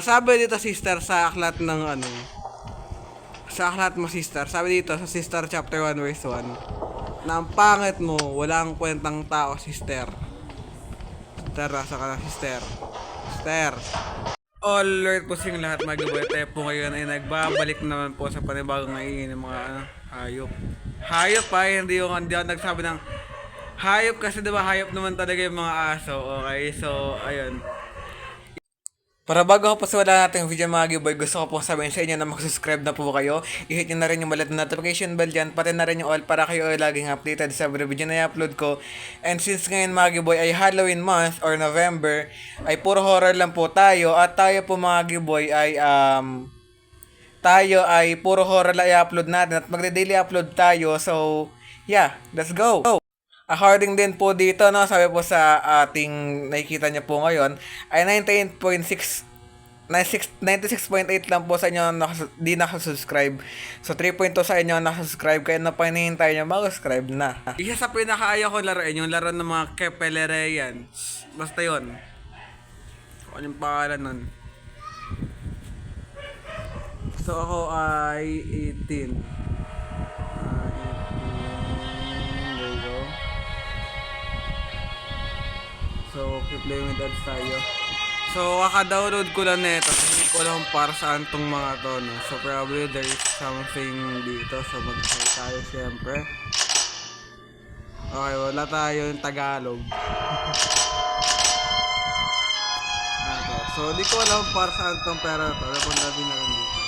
Sabi dito sister sa aklat ng ano, sa aklat mo sister, sabi dito sa sister chapter 1 verse 1, na ang pangit mo, walang kwentang tao sister. Sister, nasa ka na sister. Sister. Alright po sing lahat mga giboy, tayo po ngayon ay nagbabalik naman po sa panibagong ngayon ng mga hayop. Hayop pa, hindi ako nagsabi ng hayop kasi diba hayop naman talaga yung mga aso. Okay, so ayun. Para bago ko po sa wala nating video mga giboy, gusto ko po sabihin sa inyo na mag-subscribe na po kayo. I-hit nyo na rin yung maliit na notification bell dyan, pati na rin yung all para kayo ay laging updated sa every video na i-upload ko. And since ngayon mga giboy ay Halloween month or November, ay puro horror lang po tayo. At tayo po mga giboy ay tayo ay puro horror lang i-upload natin at magde-daily upload tayo. So yeah, let's go! According din po dito, no, sabi po sa ating nakikita niyo po ngayon, ay 98.6 96.8 lang po sa inyo di nakasubscribe. So 3.2 sa inyo nakasubscribe, kaya na panihintay nyo mag-subscribe na. Isa sa pinakaayaw ko laruin, yung laro ng mga Kepelereyan. Basta yun. Ano yung pangalan nun? So ako ay 18. There you go. So keep playing with ads tayo. So, kaka-download ko lang nito. Hindi ko alam para saan tong mga to, no? So, probably there is something dito. So, mag-try tayo, syempre. Okay, wala tayo yung Tagalog. Okay. So, di ko alam para saan tong pera to. Napunta din na rin dito.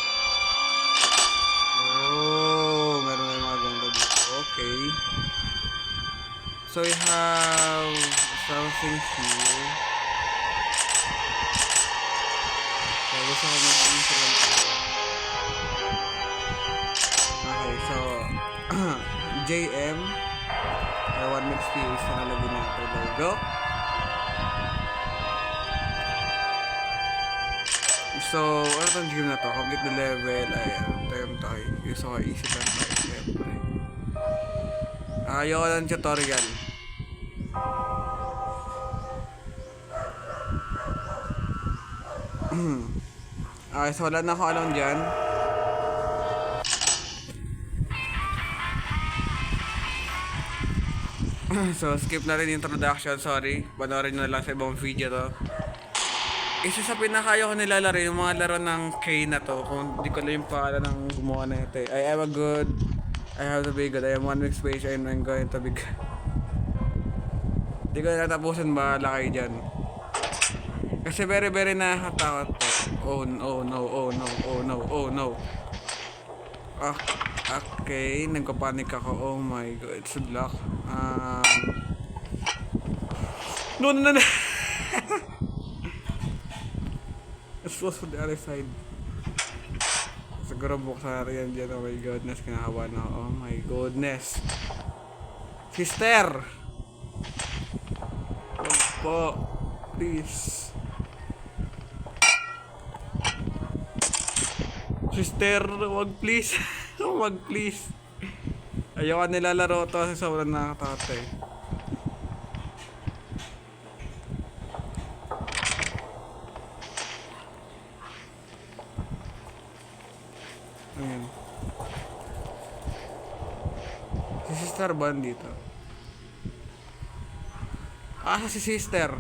Oh, meron na yung mga ganda dito. Okay. So, we have something here. Gusto ko mag-iisip lang tayo. Okay, so JM or 1 mix PH na nalagyan natin. There we go. So, ano itong game na to? Complete the level. Ayan, tayo. Gusto ko isip lang tayo, syempre. Ayoko lang tutorial. Okay, so wala na ako alam dyan. So, skip na rin yung introduction, sorry. Panoorin nyo na lang sa ibang video to. Isa sa pinakayo ko nilalaro yung mga laro ng K na to. Kung di ko lang yung pangalan ng gumawa na ito. I am a good, I have to be good. I am one week space and I'm going to be good. Di ko natapusin, bahala kayo dyan. Kasi very nakakatakot po. Oh no. Okay, nagpapanik ako. Oh my god, it's a block. No. It's close to the other side. Siguro buksan natin yan dyan. Oh my goodness, kinakawa na. Oh my goodness. Sister! Wag po. Please. Sister, wag please. Wag please. Ayoko nilalaro to kasi sobrang nakakatakot eh. Ayan. Si sister ba dito? Si sister.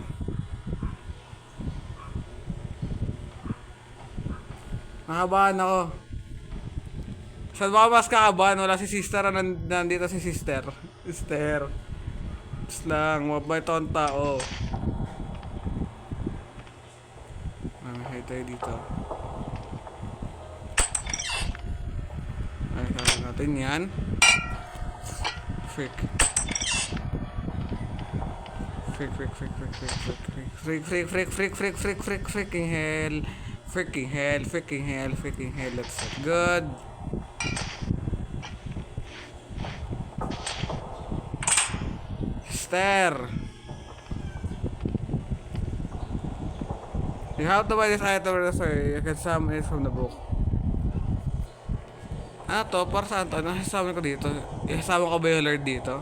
Nakabahan ako. Saan ba mas kakabahan? Wala si sister, nandito si sister. Sister. Just lang, mabait ang tao. Hay tayo dito. Ay, sabi natin yan. Freaking hell. Freaking hell. That's not good. Sister. You have to buy this item, sorry. You can summon it from the book. Ano to? Para saan to? Nasasama ko dito. Isasama ko ba yung Lord dito?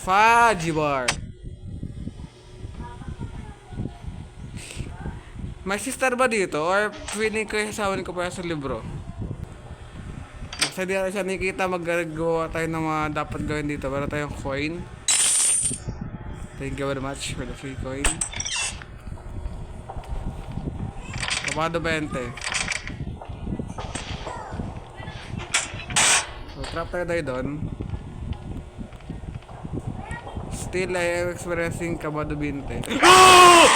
Fudgy bar. May sister ba dito? Or feeling ko sasawanin ko pa sa libro? Kasi di natin siya nakikita, magagawa tayo ng mga dapat gawin dito. Para tayong coin. Thank you very much for the free coin. Kapado 20. So, trap tayo doon. Still, I am experiencing Kabado 20. Oh!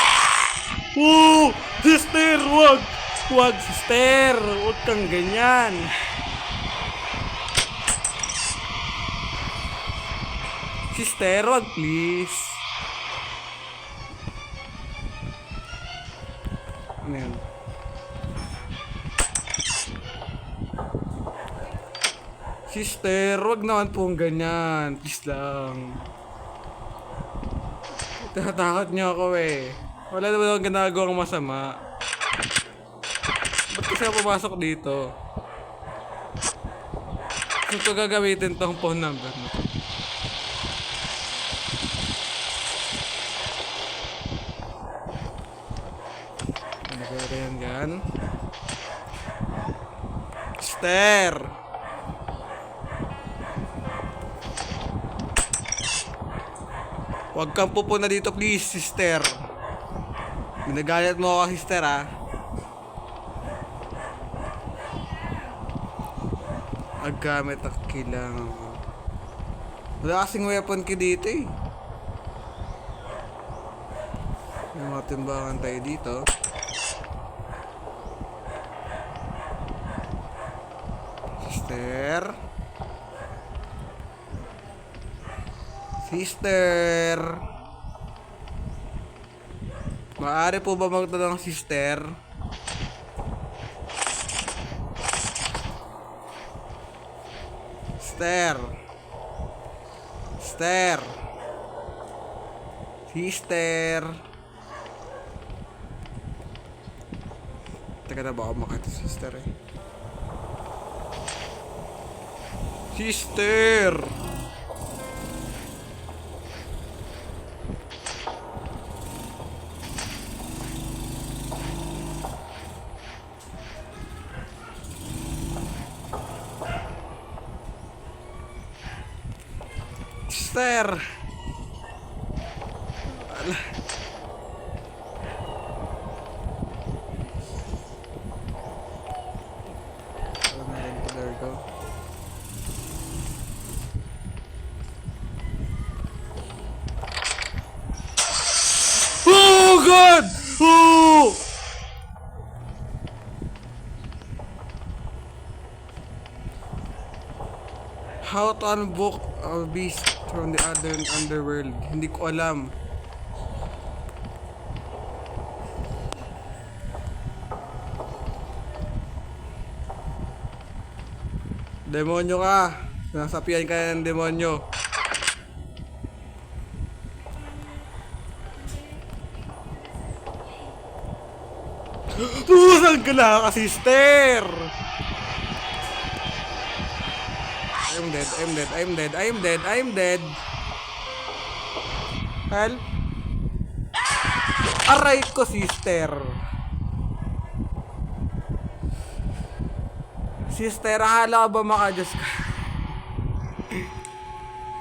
Oh! Sister! Wag! Wag, sister! Huwag kang ganyan! Sister, wag please! Ano yan? Sister, wag naman pong ganyan. Please lang. Tinatakot niyo ako eh. Wala naman akong ginagawang masama. Ba't kasi ako pumasok dito? Gusto ko gagamitin tong phone number mo. Ano kaya yan yan? Sister! Huwag kang pupuna dito please, sister. Minagalit mo ako, sister, ha? Aggamit ang kailangan ko. Wala kasing weapon ki dito, eh. May mga timbangan tayo dito. Sister. Sister. Maaari po ba magtanong, sister? Sister. Sister. Sister. Teka na ba ako makita sister eh? Sister! Sister! Wala. Wala na rin color ko. Oh God! Oh! How to unbook a beast from the other underworld? Hindi ko alam. Demonyo ka. Nasapian ka ng demonyo. Saan ka na ka, sister? I'm dead, I'm dead, I'm dead, I'm dead, I'm dead. Help. Aray ko, sister. Sister, akala ko ba makadiyos ka?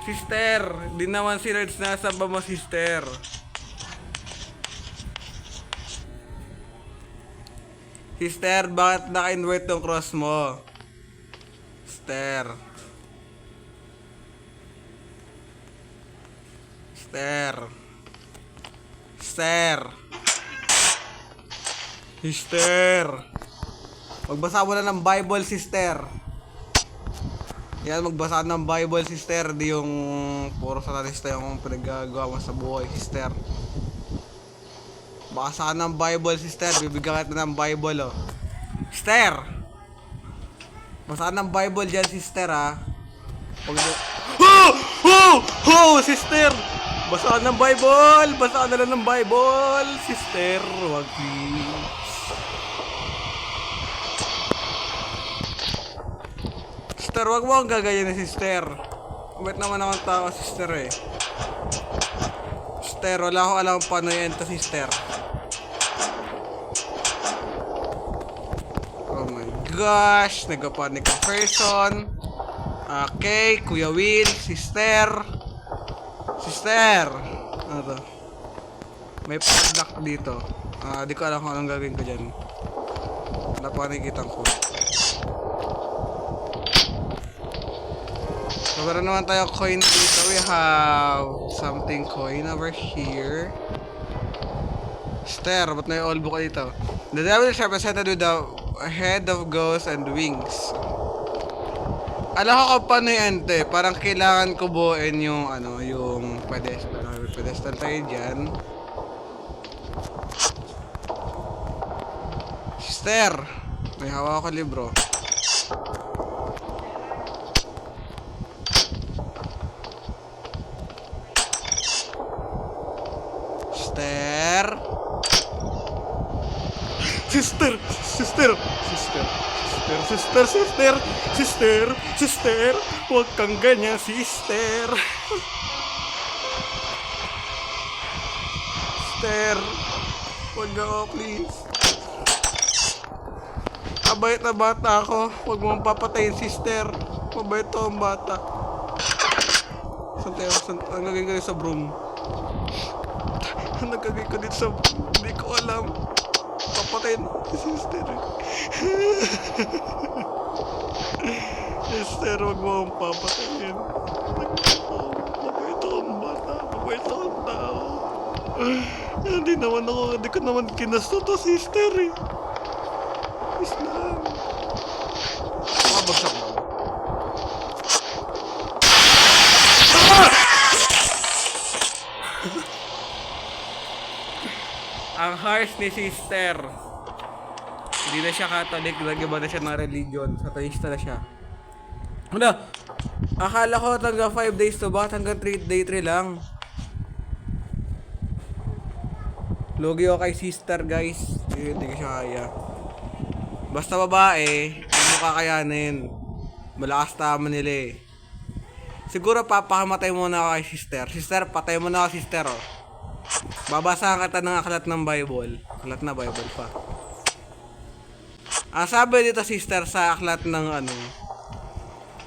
Sister, di naman si Reds nasa ba mo, sister? Sister, bakit naka-invert tong cross mo? Sister. Sister. Sister. Sister. Magbasa mo na ng Bible, sister. Yan, magbasa ng Bible, sister. Di yung puro satanista yung pinagagawa mo sa buhay, sister. Basa ka ng Bible, sister. Bibigyan kita ng Bible, oh. Sister! Basa ka ng Bible dyan, sister, ha. Oh! Oh! Oh! Sister! Basa ka ng Bible! Basa ka na lang ng Bible! Sister, wag please. Sister, wag mo ang gagayan ni sister. Kumit naman akong tao, sister, eh. Sister, wala akong alam paano yan to, sister. Oh my gosh, nagpa-panic ang person. Okay, Kuya Will, sister. Sister! Ano to? May padlock dito. Di ko alam kung anong gagawin ko dyan. Wala pa nakikita ko. So, meron naman tayo coin dito. We have something coin over here. Sister, ba't na yung all book dito? The devil is represented with the head of ghosts and wings. Alam ko kung paano yan, te. Parang kailangan ko buuin yung, yung pedestal. Pedestal tayo dyan. Sister! May hawak ako libro. Sister! Sister! Sister! Sister! Sister, sister, sister, sister, huwag kang ganyan, sister. Sister, huwag ako, please. Mabait na bata ako, huwag mong papatayin, sister. Mabait ako ang bata. Ang gagawin ko dito sa broom? Ang gagawin ko dito sa... Hindi ko alam. Papatayin, sister. Sister, wag mo akong papatayin. Mabait akong bata. Mabait akong tao. Hindi ko naman kinasto to, sister eh. Please lang. Makabagsak mo. Ang harsh ni sister. Hindi na siya Catholic, nag-iba na siya ng religion. Satanista na siya. Ano? Akala ko hanggang 5 days to, bakit hanggang 3 day 3 lang? Logi ako kay sister, guys. Hindi ko siya kaya. Basta babae, hindi mo kakayanin. Malakas tama nila eh. Siguro papakamatay muna ako kay sister. Sister, patay mo na ako, sister, oh. Babasahan kita ng aklat ng Bible. Aklat na Bible pa. Sabi dito, sister, sa aklat ng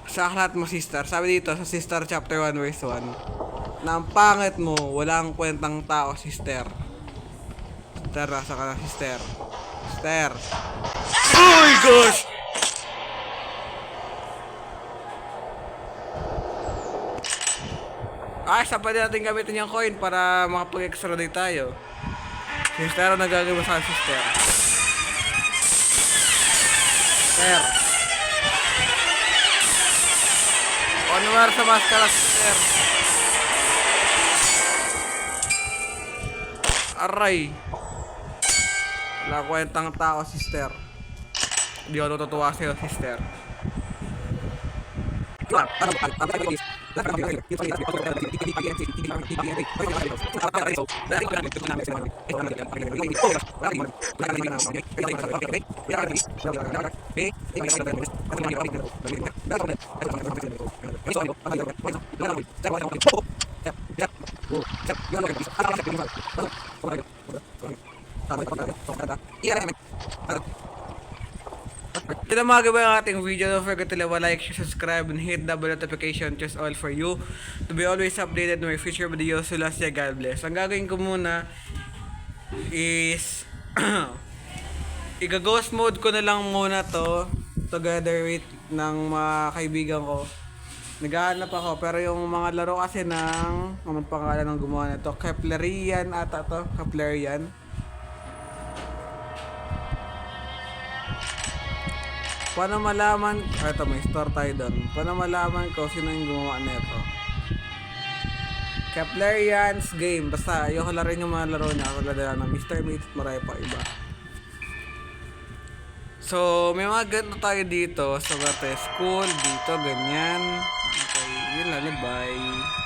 sa aklat mo, sister. Sabi dito sa Sister chapter 1 verse 1 na ang pangit mo, walang kwentang tao, sister. Sister, nasa ka na, sister. Sister. Oh my gosh! Sa pwede natin gamitin yung coin para makapag-extra day tayo. Sister, ano nagagawin mo sa sister? Sister. Onward sa maskara, sister. Aray. Wala kwentang tao, sister. Hindi ako natutuwa sa'yo, sister. Ito na mga gaba yung ating video. Don't forget to leave a like, share, subscribe, and hit the bell notification just all for you to be always updated on my future videos. So last year, God bless. Ang gagawin ko muna is iga-ghost mode ko na lang muna to together with ng mga kaibigan ko. Naghahanap ako pero yung mga laro kasi ng anong pangalan ng gumawa nito, Keplerian ata to, Keplerian. Paano malaman, ito may store tayo doon. Paano malaman ko sino yung gumawa nito? Keplerian's game. Basta ayoko larin yung mga laro niya. Ako lala ng Mr. Meat at marami pa iba. So, may mga ganito tayo dito. So, school, dito, ganyan. Okay, yun lang. Bye.